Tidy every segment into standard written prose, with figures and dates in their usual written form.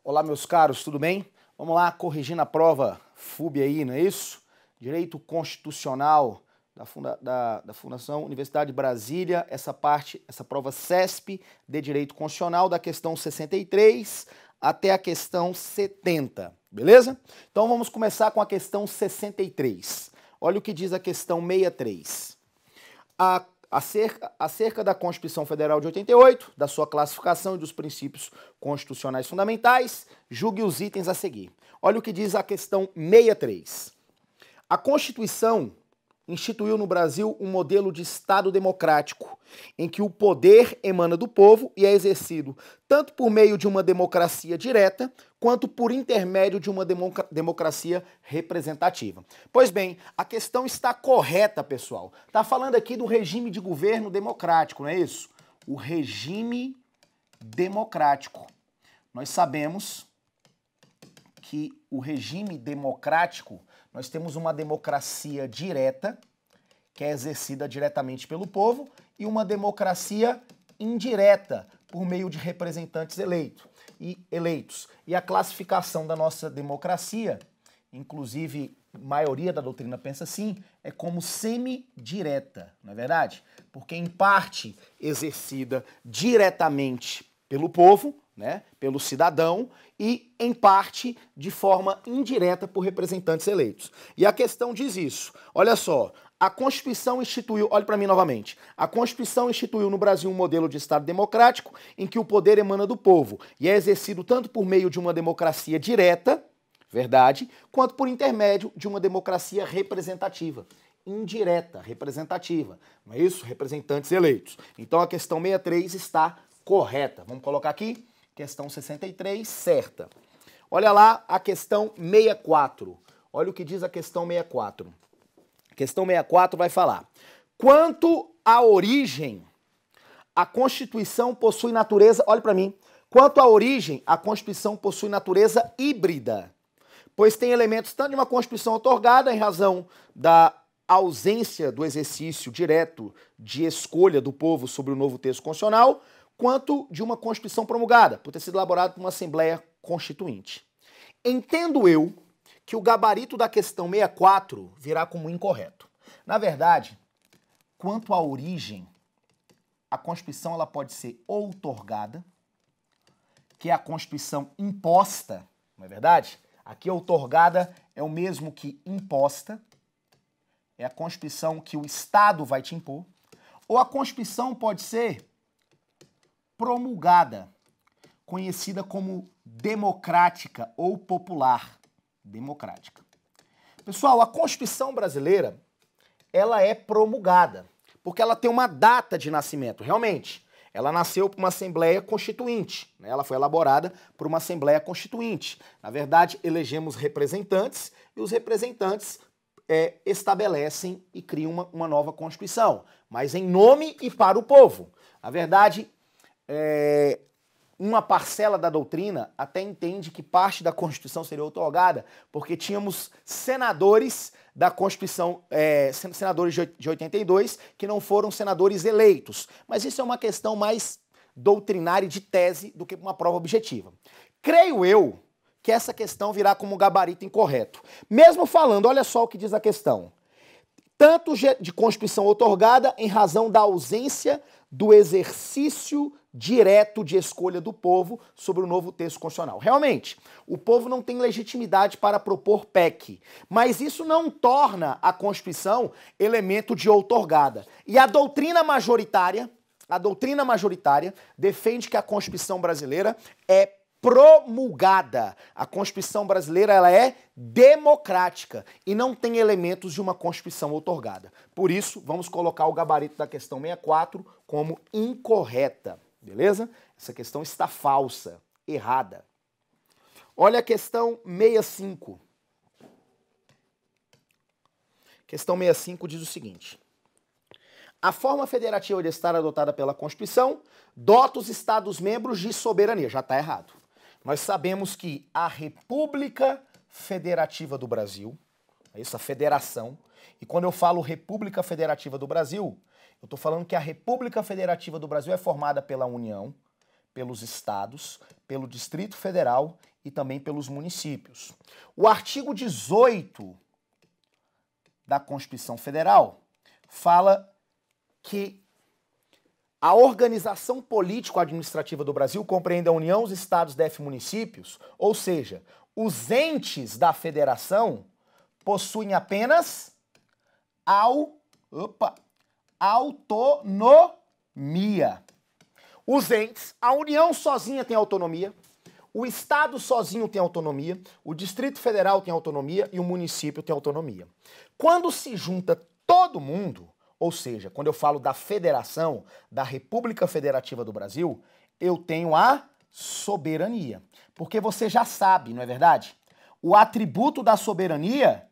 Olá, meus caros, tudo bem? Vamos lá, corrigindo a prova FUB aí, não é isso? Direito Constitucional da Fundação Universidade de Brasília, essa prova CESP de Direito Constitucional, da questão 63 até a questão 70, beleza? Então vamos começar com a questão 63. Olha o que diz a questão 63. Acerca da Constituição Federal de 88, da sua classificação e dos princípios constitucionais fundamentais, julgue os itens a seguir. Olha o que diz a questão 63. A Constituição instituiu no Brasil um modelo de Estado democrático, em que o poder emana do povo e é exercido tanto por meio de uma democracia direta, quanto por intermédio de uma democracia representativa. Pois bem, a questão está correta, pessoal. Está falando aqui do regime de governo democrático, não é isso? O regime democrático. Nós sabemos que o regime democrático, nós temos uma democracia direta, que é exercida diretamente pelo povo, e uma democracia indireta, por meio de representantes eleitos. E a classificação da nossa democracia, inclusive a maioria da doutrina pensa assim, é como semidireta, não é verdade? Porque em parte exercida diretamente pelo povo, né, pelo cidadão, e em parte de forma indireta por representantes eleitos. E a questão diz isso. Olha só, a Constituição instituiu, olhe para mim novamente, a Constituição instituiu no Brasil um modelo de Estado democrático em que o poder emana do povo e é exercido tanto por meio de uma democracia direta, verdade, quanto por intermédio de uma democracia representativa. Indireta, representativa, não é isso? Representantes eleitos. Então a questão 63 está correta. Vamos colocar aqui, questão 63, certa. Olha lá a questão 64. Olha o que diz a questão 64. A questão 64 vai falar: quanto à origem, a Constituição possui natureza, olha para mim, quanto à origem, a Constituição possui natureza híbrida, pois tem elementos tanto de uma Constituição outorgada em razão da ausência do exercício direto de escolha do povo sobre o novo texto constitucional, quanto de uma Constituição promulgada, por ter sido elaborada por uma Assembleia Constituinte. Entendo eu que o gabarito da questão 64 virá como incorreto. Na verdade, quanto à origem, a Constituição ela pode ser outorgada, que é a Constituição imposta, não é verdade? Aqui outorgada é o mesmo que imposta, é a Constituição que o Estado vai te impor, ou a Constituição pode ser promulgada, conhecida como democrática ou popular. Democrática. Pessoal, a Constituição brasileira, ela é promulgada, porque ela tem uma data de nascimento, realmente. Ela nasceu por uma Assembleia Constituinte, né? Ela foi elaborada por uma Assembleia Constituinte. Na verdade, elegemos representantes e os representantes estabelecem e criam uma nova Constituição, mas em nome e para o povo. Na verdade, uma parcela da doutrina até entende que parte da Constituição seria outorgada, porque tínhamos senadores da Constituição, senadores de 82, que não foram senadores eleitos. Mas isso é uma questão mais doutrinária de tese do que uma prova objetiva. Creio eu que essa questão virá como gabarito incorreto. Mesmo falando, olha só o que diz a questão. Tanto de Constituição outorgada em razão da ausência do exercício direto de escolha do povo sobre o novo texto constitucional. Realmente, o povo não tem legitimidade para propor PEC, mas isso não torna a Constituição elemento de outorgada. E a doutrina majoritária defende que a Constituição brasileira é promulgada. A Constituição brasileira ela é democrática e não tem elementos de uma Constituição outorgada. Por isso, vamos colocar o gabarito da questão 64 como incorreta, beleza? Essa questão está falsa, errada. Olha a questão 65. Questão 65 diz o seguinte: a forma federativa de Estado adotada pela Constituição dota os Estados-membros de soberania. Já está errado. Nós sabemos que a República Federativa do Brasil, essa federação, e quando eu falo República Federativa do Brasil, eu estou falando que a República Federativa do Brasil é formada pela União, pelos estados, pelo Distrito Federal e também pelos municípios. O artigo 18 da Constituição Federal fala que a organização político-administrativa do Brasil compreende a União, os estados, DF e municípios, ou seja, os entes da federação possuem apenas autonomia. Os entes, a União sozinha tem autonomia, o Estado sozinho tem autonomia, o Distrito Federal tem autonomia e o município tem autonomia. Quando se junta todo mundo, ou seja, quando eu falo da federação, da República Federativa do Brasil, eu tenho a soberania. Porque você já sabe, não é verdade? O atributo da soberania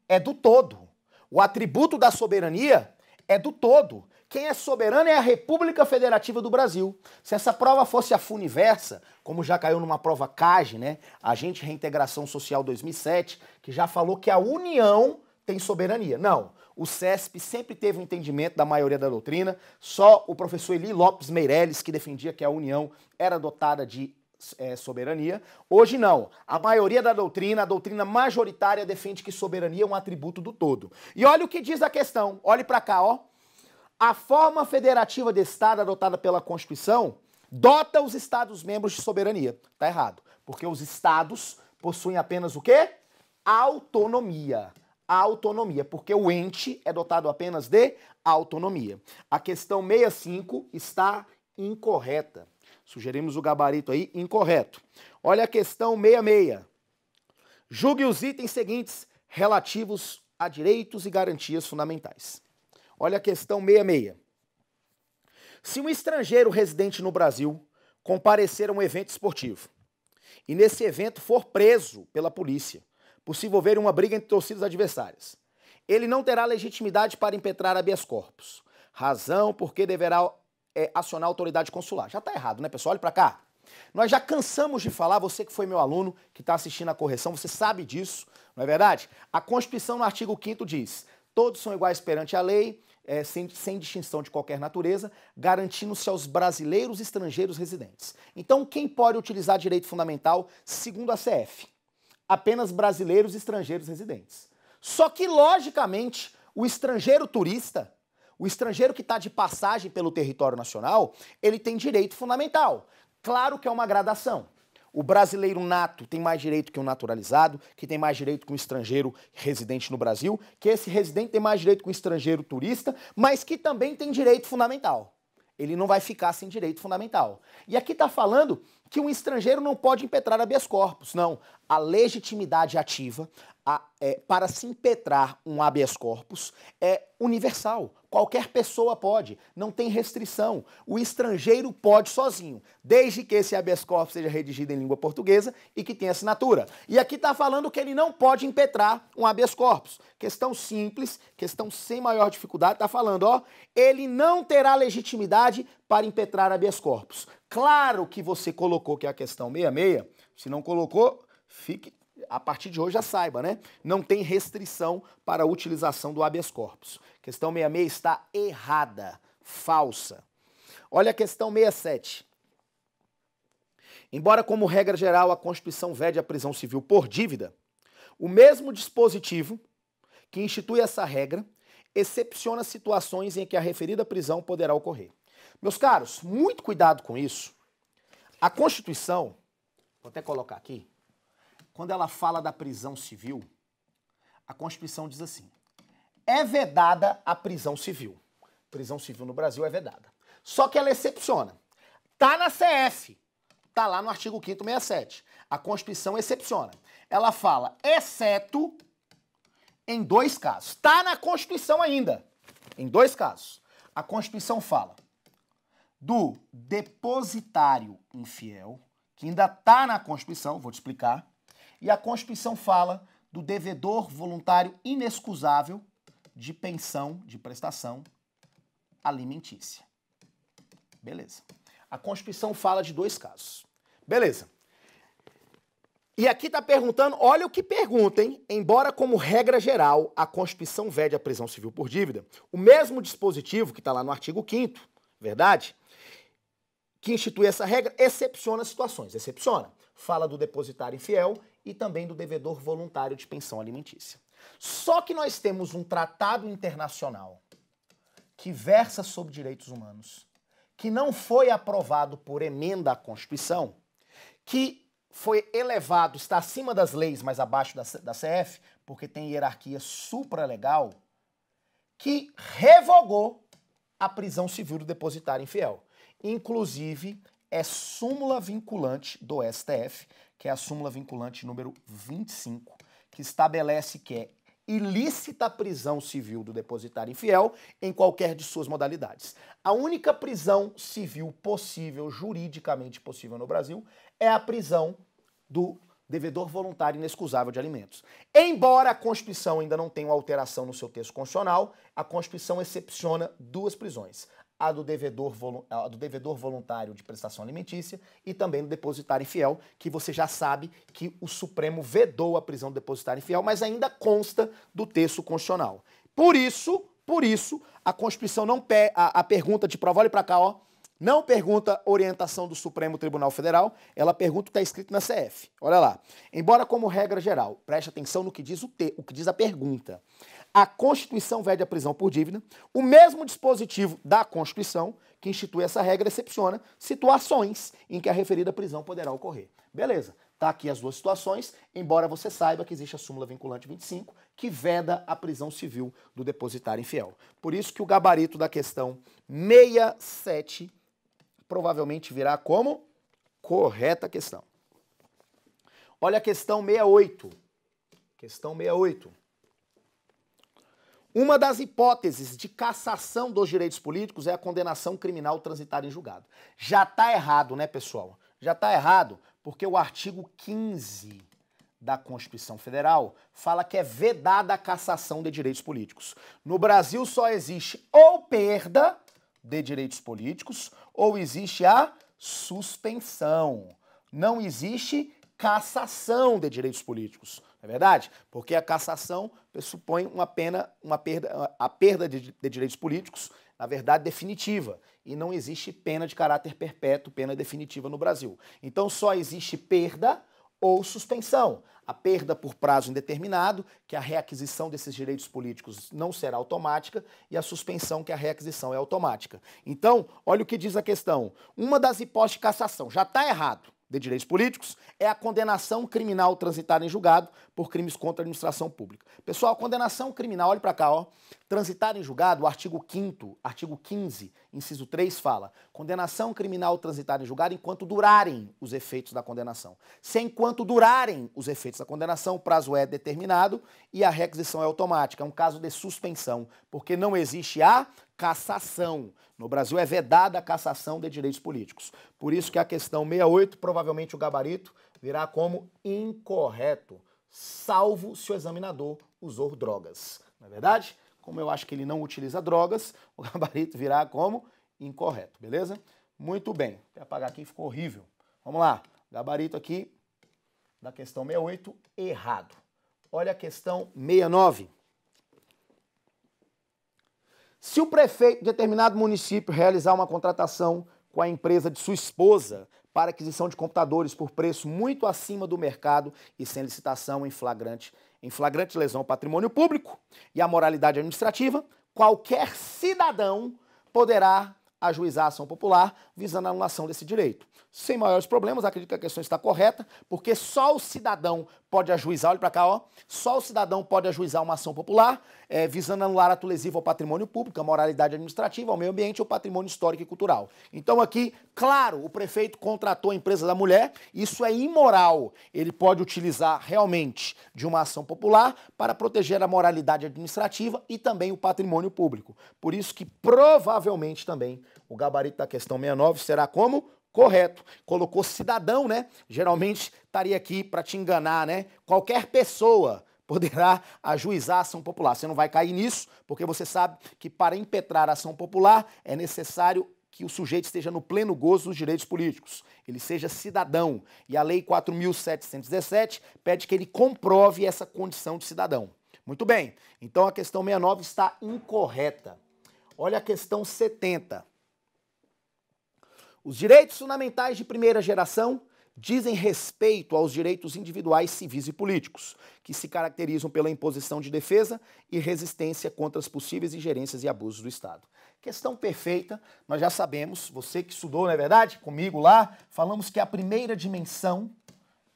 é do todo. O atributo da soberania é do todo. Quem é soberano é a República Federativa do Brasil. Se essa prova fosse a Funiversa, como já caiu numa prova CAGE, né? Agente de Reintegração Social 2007, que já falou que a União tem soberania. Não. O CESP sempre teve um entendimento da maioria da doutrina, só o professor Eli Lopes Meirelles que defendia que a União era dotada de soberania. Hoje não. A maioria da doutrina, a doutrina majoritária, defende que soberania é um atributo do todo. E olha o que diz a questão. Olhe para cá, ó. A forma federativa de Estado adotada pela Constituição dota os Estados-membros de soberania. Tá errado. Porque os Estados possuem apenas o quê? Autonomia. Autonomia, porque o ente é dotado apenas de autonomia. A questão 65 está incorreta. Sugerimos o gabarito aí, incorreto. Olha a questão 66. Julgue os itens seguintes relativos a direitos e garantias fundamentais. Olha a questão 66. Se um estrangeiro residente no Brasil comparecer a um evento esportivo e nesse evento for preso pela polícia, por se envolver em uma briga entre torcidas adversárias, ele não terá legitimidade para impetrar habeas corpus. Razão porque deverá acionar a autoridade consular. Já está errado, né, pessoal? Olha para cá. Nós já cansamos de falar, você que foi meu aluno, que está assistindo a correção, você sabe disso, não é verdade? A Constituição, no artigo 5º, diz: todos são iguais perante a lei, sem distinção de qualquer natureza, garantindo-se aos brasileiros e estrangeiros residentes. Então, quem pode utilizar direito fundamental, segundo a CF? Apenas brasileiros e estrangeiros residentes. Só que, logicamente, o estrangeiro turista, o estrangeiro que está de passagem pelo território nacional, ele tem direito fundamental. Claro que é uma gradação. O brasileiro nato tem mais direito que o naturalizado, que tem mais direito que o estrangeiro residente no Brasil, que esse residente tem mais direito que o estrangeiro turista, mas que também tem direito fundamental. Ele não vai ficar sem direito fundamental. E aqui está falando que um estrangeiro não pode impetrar habeas corpus. Não. A legitimidade ativa para se impetrar um habeas corpus é universal. Qualquer pessoa pode, não tem restrição. O estrangeiro pode sozinho, desde que esse habeas corpus seja redigido em língua portuguesa e que tenha assinatura. E aqui está falando que ele não pode impetrar um habeas corpus. Questão simples, questão sem maior dificuldade, está falando, ó, ele não terá legitimidade para impetrar habeas corpus. Claro que você colocou que é a questão 66, se não colocou, fique, a partir de hoje já saiba, né? Não tem restrição para a utilização do habeas corpus. Questão 66 está errada, falsa. Olha a questão 67. Embora, como regra geral, a Constituição vede a prisão civil por dívida, o mesmo dispositivo que institui essa regra excepciona situações em que a referida prisão poderá ocorrer. Meus caros, muito cuidado com isso. A Constituição, vou até colocar aqui, quando ela fala da prisão civil, a Constituição diz assim: é vedada a prisão civil. Prisão civil no Brasil é vedada. Só que ela excepciona. Tá na CF, tá lá no artigo 5º 67. A Constituição excepciona. Ela fala, exceto em 2 casos. Tá na Constituição ainda. Em 2 casos. A Constituição fala do depositário infiel, que ainda tá na Constituição, vou te explicar. E a Constituição fala do devedor voluntário inexcusável de pensão, de prestação alimentícia. Beleza. A Constituição fala de 2 casos. Beleza. E aqui está perguntando, olha o que pergunta, hein? Embora, como regra geral, a Constituição vede a prisão civil por dívida, o mesmo dispositivo que está lá no artigo 5º, verdade? que institui essa regra excepciona situações. Excepciona. Fala do depositário infiel e também do devedor voluntário de pensão alimentícia. Só que nós temos um tratado internacional que versa sobre direitos humanos, que não foi aprovado por emenda à Constituição, que foi elevado, está acima das leis, mas abaixo da CF, porque tem hierarquia supralegal, que revogou a prisão civil do depositário infiel. Inclusive, é súmula vinculante do STF, que é a súmula vinculante número 25, que estabelece que é ilícita a prisão civil do depositário infiel em qualquer de suas modalidades. A única prisão civil possível, juridicamente possível no Brasil, é a prisão do devedor voluntário inexcusável de alimentos. Embora a Constituição ainda não tenha uma alteração no seu texto constitucional, a Constituição excepciona duas prisões: a do devedor voluntário de prestação alimentícia e também do depositário infiel, que você já sabe que o Supremo vedou a prisão do depositário infiel, mas ainda consta do texto constitucional. Por isso, a Constituição não a pergunta de prova, olha para cá, ó, não pergunta orientação do Supremo Tribunal Federal, ela pergunta o que está escrito na CF. Olha lá. Embora como regra geral, preste atenção no que diz o que diz a pergunta. A Constituição vede a prisão por dívida, o mesmo dispositivo da Constituição, que institui essa regra, excepciona situações em que a referida prisão poderá ocorrer. Beleza, tá aqui as duas situações, embora você saiba que existe a súmula vinculante 25, que veda a prisão civil do depositário infiel. Por isso que o gabarito da questão 67 provavelmente virá como correta questão. Olha a questão 68. Questão 68. Uma das hipóteses de cassação dos direitos políticos é a condenação criminal transitada em julgado. Já está errado, né, pessoal? Já está errado, porque o artigo 15 da Constituição Federal fala que é vedada a cassação de direitos políticos. No Brasil só existe ou perda de direitos políticos ou existe a suspensão. Não existe cassação de direitos políticos. Não é verdade? Porque a cassação pressupõe a perda de direitos políticos, na verdade, definitiva. E não existe pena de caráter perpétuo, pena definitiva no Brasil. Então só existe perda ou suspensão. A perda por prazo indeterminado, que a reaquisição desses direitos políticos não será automática, e a suspensão, que a reaquisição é automática. Então, olha o que diz a questão. Uma das hipóteses de cassação já está errado de direitos políticos é a condenação criminal transitada em julgado por crimes contra a administração pública. Pessoal, condenação criminal, olha para cá, ó. Transitada em julgado, o artigo 5º, artigo 15, inciso 3 fala: condenação criminal transitada em julgado enquanto durarem os efeitos da condenação. Se enquanto durarem os efeitos da condenação, o prazo é determinado e a requisição é automática. É um caso de suspensão, porque não existe a cassação. No Brasil é vedada a cassação de direitos políticos. Por isso que a questão 68, provavelmente o gabarito, virá como incorreto, salvo se o examinador usou drogas. Não é verdade? Como eu acho que ele não utiliza drogas, o gabarito virá como incorreto, beleza? Muito bem. Vou apagar aqui, ficou horrível. Vamos lá. Gabarito aqui da questão 68, errado. Olha a questão 69. Se o prefeito de determinado município realizar uma contratação com a empresa de sua esposa para aquisição de computadores por preço muito acima do mercado e sem licitação em flagrante lesão ao patrimônio público e à moralidade administrativa, qualquer cidadão poderá ajuizar a ação popular visando a anulação desse direito. Sem maiores problemas, acredito que a questão está correta, porque só o cidadão pode ajuizar, olha para cá, ó, só o cidadão pode ajuizar uma ação popular visando anular ato lesivo ao patrimônio público, à moralidade administrativa, ao meio ambiente ou ao patrimônio histórico e cultural. Então aqui, claro, o prefeito contratou a empresa da mulher, isso é imoral. Ele pode utilizar realmente de uma ação popular para proteger a moralidade administrativa e também o patrimônio público. Por isso que provavelmente também o gabarito da questão 69 será como? Correto. Colocou cidadão, né? Geralmente estaria aqui para te enganar, né? Qualquer pessoa poderá ajuizar a ação popular. Você não vai cair nisso, porque você sabe que para impetrar a ação popular é necessário que o sujeito esteja no pleno gozo dos direitos políticos, ele seja cidadão. E a Lei 4.717 pede que ele comprove essa condição de cidadão. Muito bem, então a questão 69 está incorreta. Olha a questão 70. Os direitos fundamentais de primeira geração dizem respeito aos direitos individuais, civis e políticos, que se caracterizam pela imposição de defesa e resistência contra as possíveis ingerências e abusos do Estado. Questão perfeita, nós já sabemos, você que estudou, não é verdade? Comigo lá, falamos que a primeira dimensão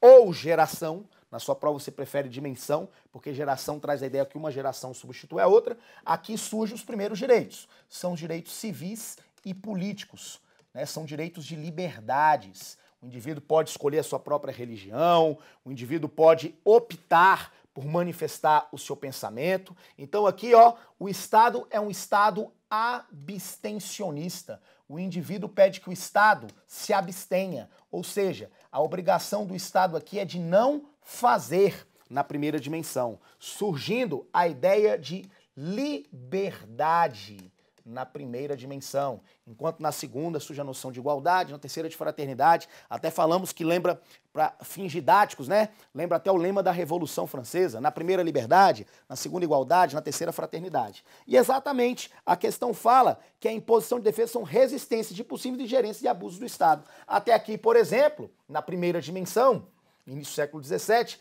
ou geração, na sua prova você prefere dimensão, porque geração traz a ideia que uma geração substitui a outra, aqui surgem os primeiros direitos. São os direitos civis e políticos, né? São direitos de liberdades. O indivíduo pode escolher a sua própria religião, o indivíduo pode optar por manifestar o seu pensamento. Então aqui, ó, o Estado é um Estado abstencionista. O indivíduo pede que o Estado se abstenha, ou seja, a obrigação do Estado aqui é de não fazer na primeira dimensão, surgindo a ideia de liberdade na primeira dimensão, enquanto na segunda surge a noção de igualdade, na terceira de fraternidade, até falamos que lembra, para fins didáticos, né? Lembra até o lema da Revolução Francesa, na primeira liberdade, na segunda igualdade, na terceira fraternidade. E exatamente a questão fala que a imposição de defesa são resistências de possíveis ingerências e abusos do Estado. Até aqui, por exemplo, na primeira dimensão, início do século XVII,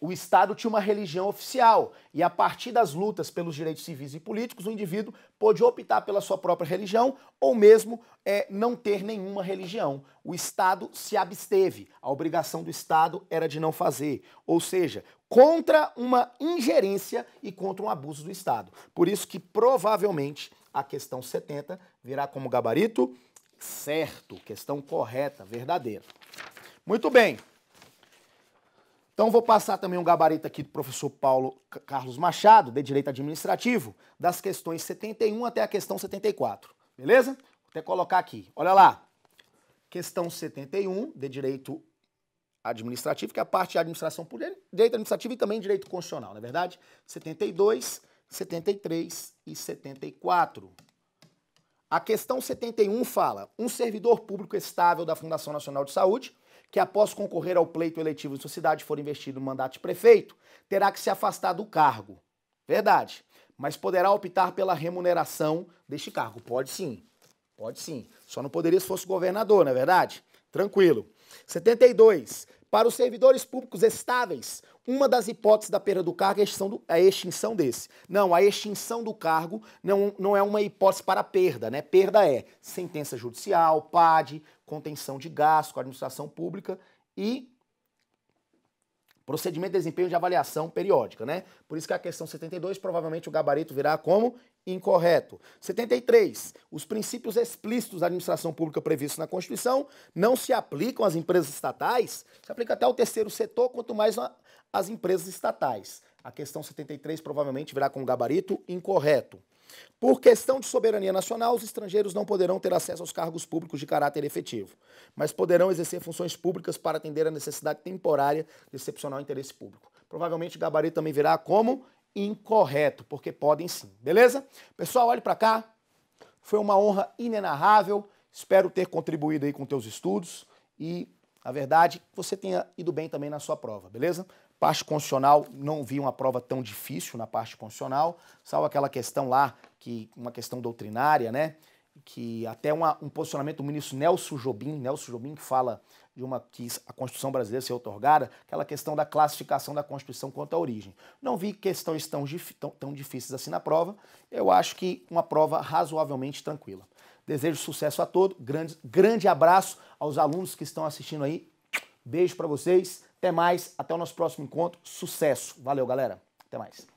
o Estado tinha uma religião oficial e a partir das lutas pelos direitos civis e políticos, o indivíduo pôde optar pela sua própria religião ou mesmo não ter nenhuma religião. O Estado se absteve, a obrigação do Estado era de não fazer, ou seja, contra uma ingerência e contra um abuso do Estado. Por isso que provavelmente a questão 70 virá como gabarito certo, questão correta, verdadeira. Muito bem. Então vou passar também um gabarito aqui do professor Paulo Carlos Machado, de Direito Administrativo, das questões 71 até a questão 74, beleza? Vou até colocar aqui, olha lá. Questão 71, de Direito Administrativo, que é a parte de administração por Direito Administrativo e também Direito Constitucional, não é verdade? 72, 73 e 74. A questão 71 fala: um servidor público estável da Fundação Nacional de Saúde, que após concorrer ao pleito eletivo de sua cidade for investido no mandato de prefeito, terá que se afastar do cargo. Verdade. Mas poderá optar pela remuneração deste cargo. Pode sim. Pode sim. Só não poderia se fosse governador, não é verdade? Tranquilo. 72. Para os servidores públicos estáveis, uma das hipóteses da perda do cargo é a extinção desse. Não, a extinção do cargo não é uma hipótese para perda, né? Perda é sentença judicial, PAD, contenção de gastos com a administração pública e procedimento de desempenho de avaliação periódica, né? Por isso que a questão 72, provavelmente o gabarito virá como incorreto. 73. Os princípios explícitos da administração pública previstos na Constituição não se aplicam às empresas estatais, se aplica até ao terceiro setor, quanto mais às empresas estatais. A questão 73 provavelmente virá com gabarito incorreto. Por questão de soberania nacional, os estrangeiros não poderão ter acesso aos cargos públicos de caráter efetivo, mas poderão exercer funções públicas para atender a necessidade temporária de excepcional interesse público. Provavelmente o gabarito também virá como incorreto, porque podem sim, beleza? Pessoal, olhe para cá. Foi uma honra inenarrável. Espero ter contribuído aí com teus estudos e, na verdade, você tenha ido bem também na sua prova, beleza? Parte constitucional, não vi uma prova tão difícil na parte constitucional, salvo aquela questão lá, uma questão doutrinária, né? Que até um posicionamento do ministro Nelson Jobim que fala que a Constituição brasileira ser outorgada, aquela questão da classificação da Constituição quanto à origem. Não vi questões tão difíceis assim na prova, eu acho que uma prova razoavelmente tranquila. Desejo sucesso a todos, grande abraço aos alunos que estão assistindo aí, beijo para vocês, até mais, até o nosso próximo encontro, sucesso, valeu galera, até mais.